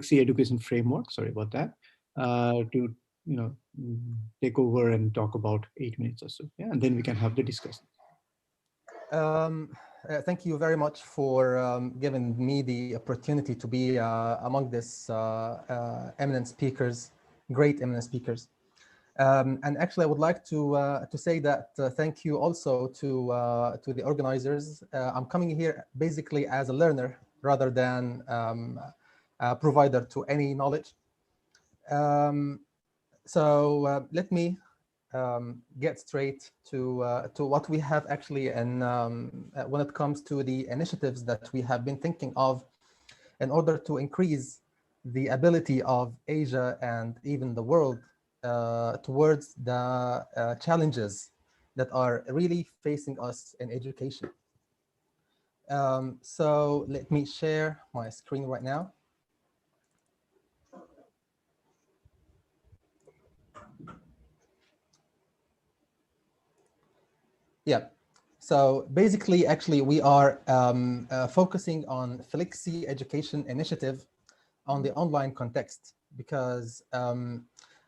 Flexi education framework, sorry about that, to take over and talk about 8 minutes or so. Yeah, and then we can have the discussion. Thank you very much for giving me the opportunity to be among this eminent speakers, great eminent speakers. And actually, I would like to say that thank you also to the organizers. I'm coming here basically as a learner rather than a provider to any knowledge. Um, so let me get straight to what we have actually, and when it comes to the initiatives that we have been thinking of in order to increase the ability of Asia and even the world towards the challenges that are really facing us in education. So let me share my screen right now. Yeah. So basically, actually, we are focusing on Flexi Education Initiative on the online context because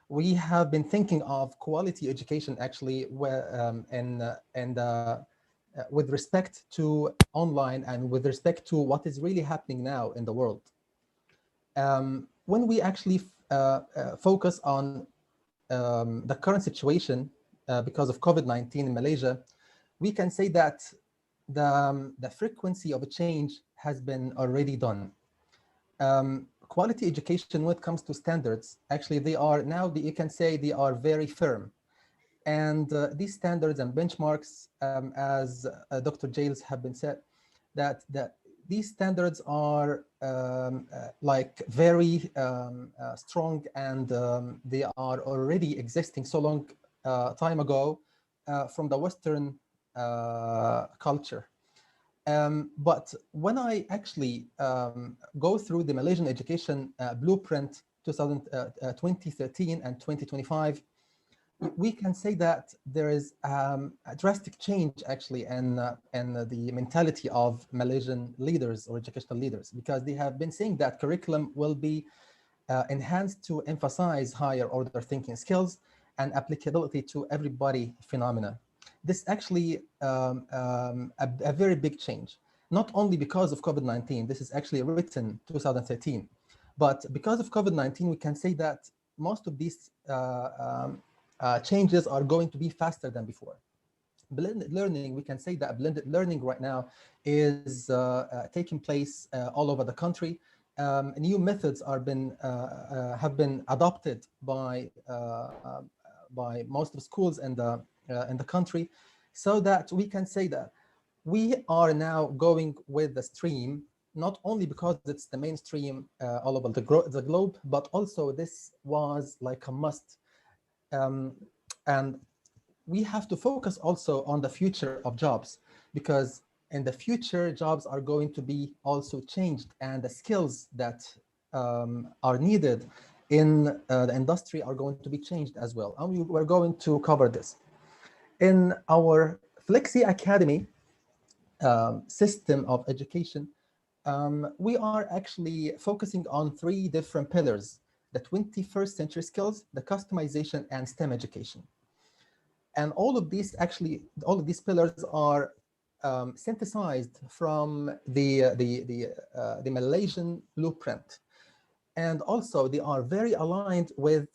we have been thinking of quality education actually with respect to online and with respect to what is really happening now in the world. When we actually focus on the current situation because of COVID-19 in Malaysia, we can say that the frequency of a change has been already done. Quality education, when it comes to standards, actually they are now, you can say they are very firm. And these standards and benchmarks, as Dr. Jales have been said, that these standards are like very strong, and they are already existing so long time ago from the Western culture. But when I actually go through the Malaysian education blueprint 2013 and 2025, we can say that there is a drastic change actually in the mentality of Malaysian leaders or educational leaders, because they have been saying that curriculum will be enhanced to emphasize higher order thinking skills and applicability to everybody phenomena. This actually a very big change, not only because of COVID-19. This is actually written 2013, but because of COVID-19, we can say that most of these changes are going to be faster than before. Blended learning, we can say that blended learning right now is taking place all over the country. New methods have been adopted by most of the schools in the country, so that we can say that we are now going with the stream, not only because it's the mainstream all over the globe, but also this was like a must. And we have to focus also on the future of jobs, because in the future, jobs are going to be also changed, and the skills that are needed in the industry are going to be changed as well. And we're going to cover this. In our Flexi Academy system of education, we are actually focusing on 3 different pillars: the 21st century skills, the customization, and STEM education. And all of these pillars are synthesized from the Malaysian blueprint. And also they are very aligned with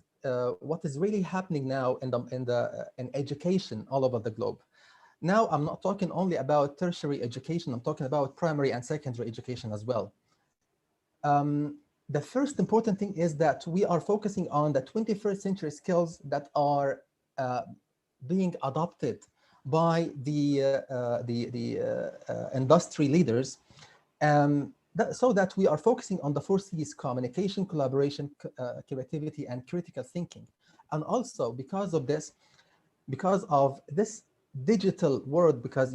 what is really happening now in education all over the globe. Now, I'm not talking only about tertiary education, I'm talking about primary and secondary education as well. The first important thing is that we are focusing on the 21st century skills that are being adopted by the industry leaders, so that we are focusing on the 4 C's: communication, collaboration, creativity, and critical thinking. And also because of this digital world, because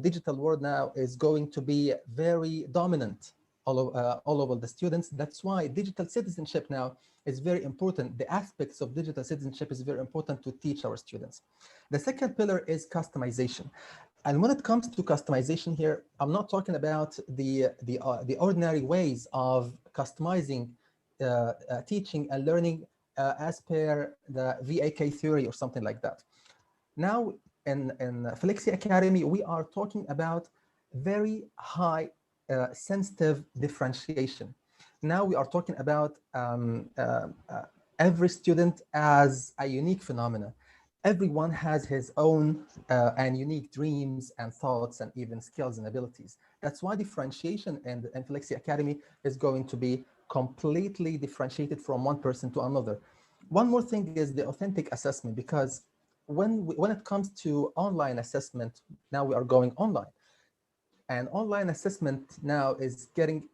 digital world now is going to be very dominant all over the students. That's why digital citizenship now is very important. The aspects of digital citizenship is very important to teach our students. The second pillar is customization. And when it comes to customization here, I'm not talking about the ordinary ways of customizing teaching and learning as per the VAK theory or something like that. Now, in Flexi Academy, we are talking about very high sensitive differentiation. Now we are talking about every student as a unique phenomena. Everyone has his own and unique dreams and thoughts and even skills and abilities. That's why differentiation in Flexi Academy is going to be completely differentiated from one person to another. One more thing is the authentic assessment, because when it comes to online assessment, now we are going online. And online assessment now is getting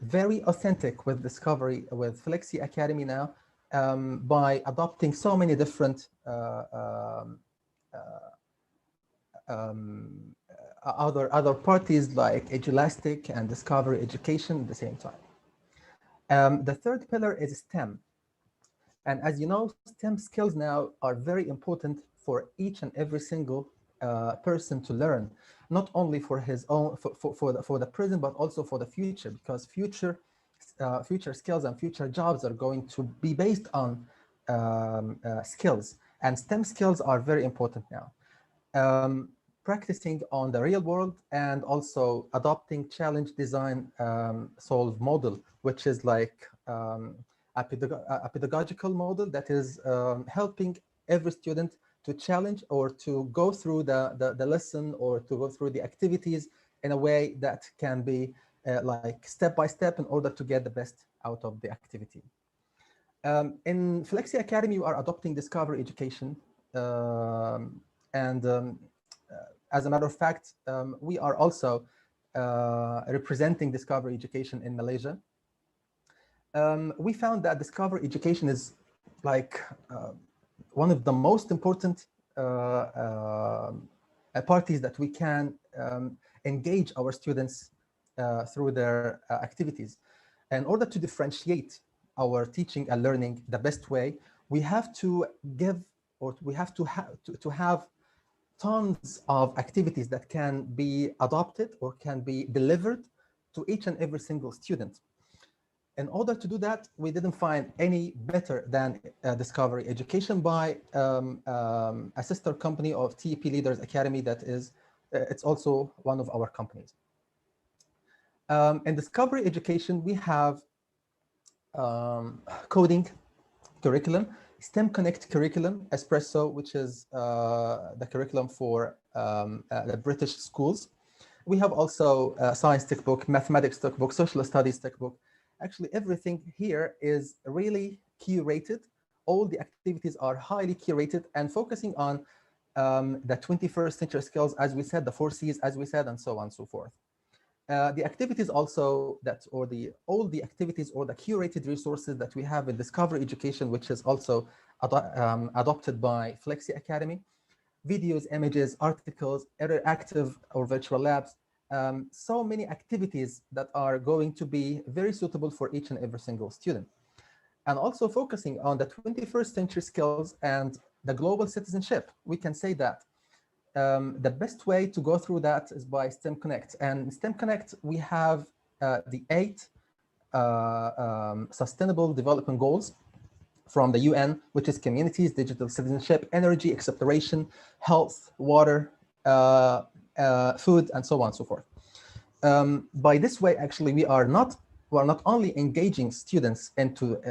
very authentic with Discovery, with Flexi Academy now, by adopting so many different other parties like Edulastic and Discovery Education at the same time. The third pillar is STEM. And as you know, STEM skills now are very important for each and every single person to learn, not only for his own, for the present, but also for the future, because future skills and future jobs are going to be based on skills. And STEM skills are very important now. Practicing on the real world and also adopting challenge design solve model, which is like a pedagogical model that is helping every student to challenge or to go through the lesson or to go through the activities in a way that can be like step by step in order to get the best out of the activity. In Flexi Academy, we are adopting Discovery Education. And as a matter of fact, we are also representing Discovery Education in Malaysia. We found that Discovery Education is like one of the most important parties that we can engage our students through their activities. In order to differentiate our teaching and learning the best way, we have to give, or we have to have tons of activities that can be adopted or can be delivered to each and every single student. In order to do that, we didn't find any better than Discovery Education by a sister company of TEP Leaders Academy that is, it's also one of our companies. In Discovery Education, we have coding curriculum, STEM Connect curriculum, Espresso, which is the curriculum for the British schools. We have also a science textbook, mathematics textbook, social studies textbook. Actually, everything here is really curated. All the activities are highly curated and focusing on the 21st century skills, as we said, the 4Cs, as we said, and so on and so forth. The activities also that, or all the activities or the curated resources that we have in Discovery Education, which is also adopted by Flexi Academy, videos, images, articles, interactive or virtual labs, so many activities that are going to be very suitable for each and every single student. And also focusing on the 21st century skills and the global citizenship. We can say that the best way to go through that is by STEM Connect. And in STEM Connect, we have the 8 Sustainable Development Goals from the UN, which is communities, digital citizenship, energy, exploration, health, water, food, and so on and so forth. By this way, actually, we are not only engaging students into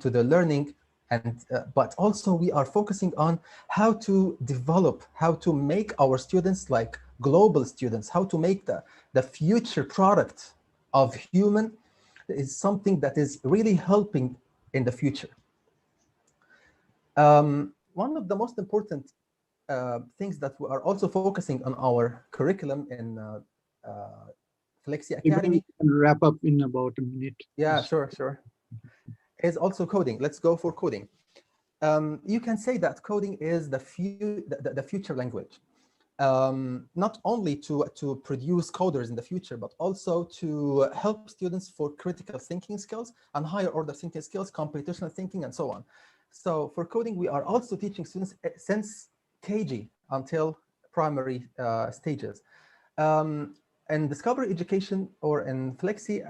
the learning, and but also we are focusing on how to develop, how to make our students like global students, how to make the future product of human is something that is really helping in the future. One of the most important things that we are also focusing on our curriculum in Flexi Maybe we Academy. can wrap up in about a minute. Yeah, sure. Is also coding. Let's go for coding. You can say that coding is the future language. Not only to produce coders in the future, but also to help students for critical thinking skills and higher order thinking skills, computational thinking, and so on. So for coding, we are also teaching students since KG until primary stages. in Discovery Education or in Flexi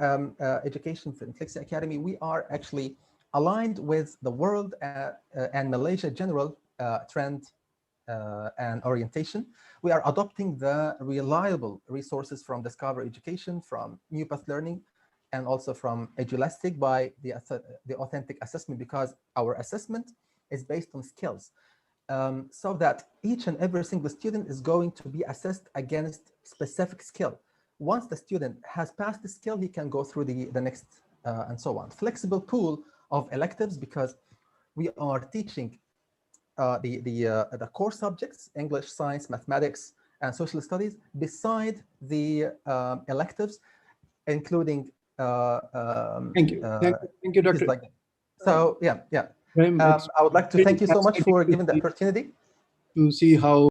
Education, in Flexi Academy, we are actually aligned with the world and Malaysia general trend and orientation. We are adopting the reliable resources from Discovery Education, from New Path Learning, and also from Edulastic by the authentic assessment, because our assessment is based on skills. So that each and every single student is going to be assessed against specific skill. Once the student has passed the skill, he can go through the next and so on. Flexible pool of electives, because we are teaching the core subjects, English, science, mathematics, and social studies, beside the electives, including Thank you. Thank you, Dr. like that. So yeah. It's I would like to really thank you so much fascinating for giving the opportunity. to see how